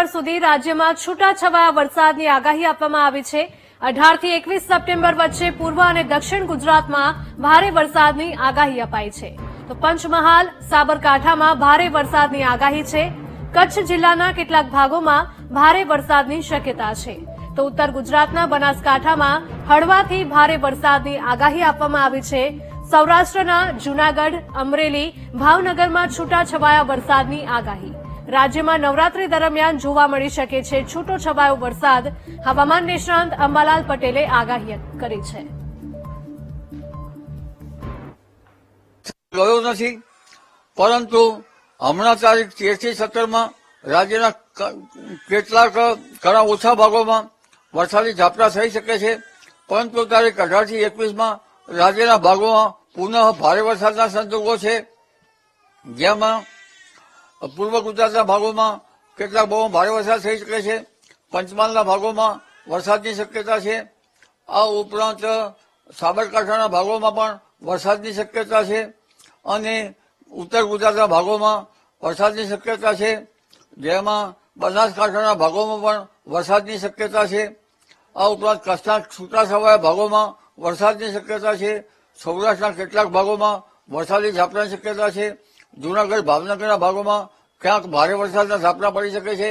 September સુધી રાજ્યમાં છૂટાછવાયા વરસાદની આગાહી આપવામાં આવી છે। 18 થી 21 સપ્ટેમ્બર વચ્ચે પૂર્વ અને દક્ષિણ ગુજરાતમાં ભારે વરસાદની આગાહી અપાઈ છે। તો પંચમહાલ, સાબરકાંઠામાં ભારે વરસાદની આગાહી છે। કચ્છ જિલ્લાના કેટલાક ભાગોમાં ભારે વરસાદની શક્યતા છે। તો ઉત્તર ગુજરાતના બનાસકાંઠામાં હળવાથી ભારે વરસાદની આગાહી આપવામાં આવી છે। સૌરાષ્ટ્રના જૂનાગઢ, અમરેલી, ભાવનગરમાં છૂટાછવાયા વરસાદની આગાહી। રાજ્યમાં નવરાત્રી દરમિયાન જોવા મળી શકે છે છૂટો છવાયો વરસાદ। હવામાન નિષ્ણાંત અંબાલાલ પટેલે આગાહી કરી છે। ગયો નથી, પરંતુ હમણાં તારીખ 13 થી 17 રાજ્યના કેટલાક ઘણા ઓછા ભાગોમાં વરસાદી ઝાપટા થઈ શકે છે, પરંતુ તારીખ 18 થી 21 રાજ્યના ભાગોમાં પુનઃ ભારે વરસાદના સંજોગો છે, જેમાં પૂર્વ ગુજરાતના ભાગોમાં કેટલાક ભાગોમાં ભારે વરસાદ થઈ શકે છે। પંચમહાલના ભાગોમાં વરસાદની શક્યતા છે। આ ઉપરાંત સાબરકાંઠાના ભાગોમાં પણ વરસાદની શક્યતા છે અને ઉત્તર ગુજરાતના ભાગોમાં વરસાદની શક્યતા છે, જેમાં બનાસકાંઠાના ભાગોમાં પણ વરસાદની શક્યતા છે। આ ઉપરાંત કચ્છના છૂટાછવાયા ભાગોમાં વરસાદની શક્યતા છે। સૌરાષ્ટ્રના કેટલાક ભાગોમાં વરસાદી ઝાપટાની શક્યતા છે। જૂનાગઢ, ભાવનગરના ભાગોમાં ક્યાંક ભારે વરસાદના ઝાપટા પડી શકે છે।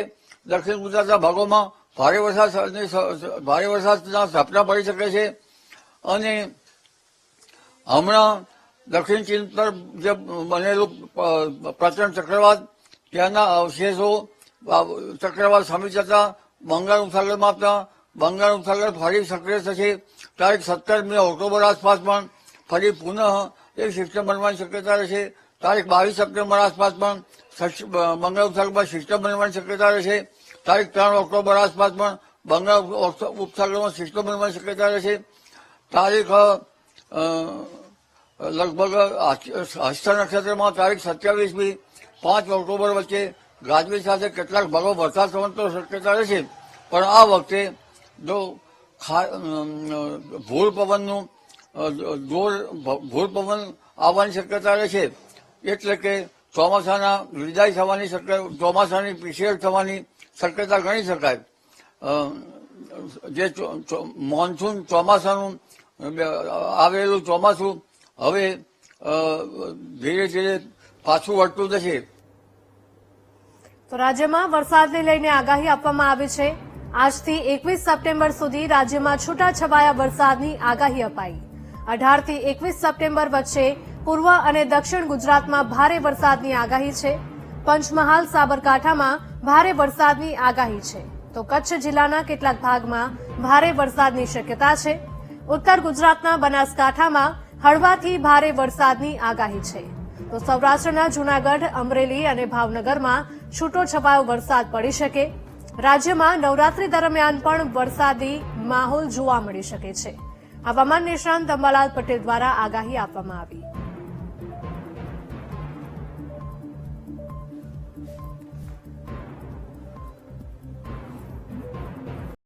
દક્ષિણ ગુજરાતના ભાગોમાં ભારે વરસાદના ઝાપટા પડી શકે છે અને હમણાં દક્ષિણ ચીન પર જે બનેલું પ્રચંડ ચક્રવાત, ત્યાંના અવશેષો ચક્રવાત શમી જતા બંગાળ ઉપસાગર ફરી સક્રિય થશે। તારીખ 17 ઓક્ટોબર આસપાસ પણ ફરી પુનઃ એક સિસ્ટમ બનવાની શક્યતા રહેશે। તારીખ 22 સપ્ટેમ્બર આસપાસ પણ બંગાળ ઉપસાગરમાં સિસ્ટમ બનવાની શક્યતા રહેશે। તારીખ 3 ઓક્ટોબર આસપાસ પણ બંગાળ ઉપસાગરમાં સિસ્ટમ બનવાની શક્યતા રહેશે। તારીખ લગભગ હસ્ત નક્ષત્રમાં તારીખ 27 5 ઓક્ટોબર વચ્ચે ગાજવીજ સાથે કેટલાક ભાગો વરસાદ થવાની શક્યતા રહેશે, પણ આ વખતે જો ભૂલ પવન આવવાની શક્યતા રહેશે, એટલે કે ચોમાસાના વિદાય થવાની શક્યતા, ચોમાસાની પીછેહટ થવાની શક્યતા ગણી શકાય। જે મોન્સૂન ચોમાસાનું આવેલું ચોમાસું હવે ધીરે ધીરે પાછું વળતું જશે। તો રાજ્યમાં વરસાદને લઈને આગાહી આપવામાં આવી છે। આજથી 21 સપ્ટેમ્બર સુધી રાજ્યમાં છૂટાછવાયા વરસાદની આગાહી અપાઈ। 18 થી 21 સપ્ટેમ્બર વચ્ચે પૂર્વ અને દક્ષિણ ગુજરાતમાં ભારે વરસાદની આગાહી છે। પંચમહાલ, સાબરકાંઠામાં ભારે વરસાદની આગાહી છે। તો કચ્છ જિલ્લાના કેટલાક ભાગમાં ભારે વરસાદની શક્યતા છે। ઉત્તર ગુજરાતના બનાસકાંઠામાં હળવાથી ભારે વરસાદની આગાહી છે। તો સૌરાષ્ટ્રના જૂનાગઢ, અમરેલી અને ભાવનગરમાં છૂટો છવાયો વરસાદ પડી શકે। રાજ્યમાં નવરાત્રી દરમિયાન પણ વરસાદી માહોલ જોવા મળી શકે છે। હવામાન નિષ્ણાંત અંબાલાલ પટેલ દ્વારા આગાહી આપવામાં આવી।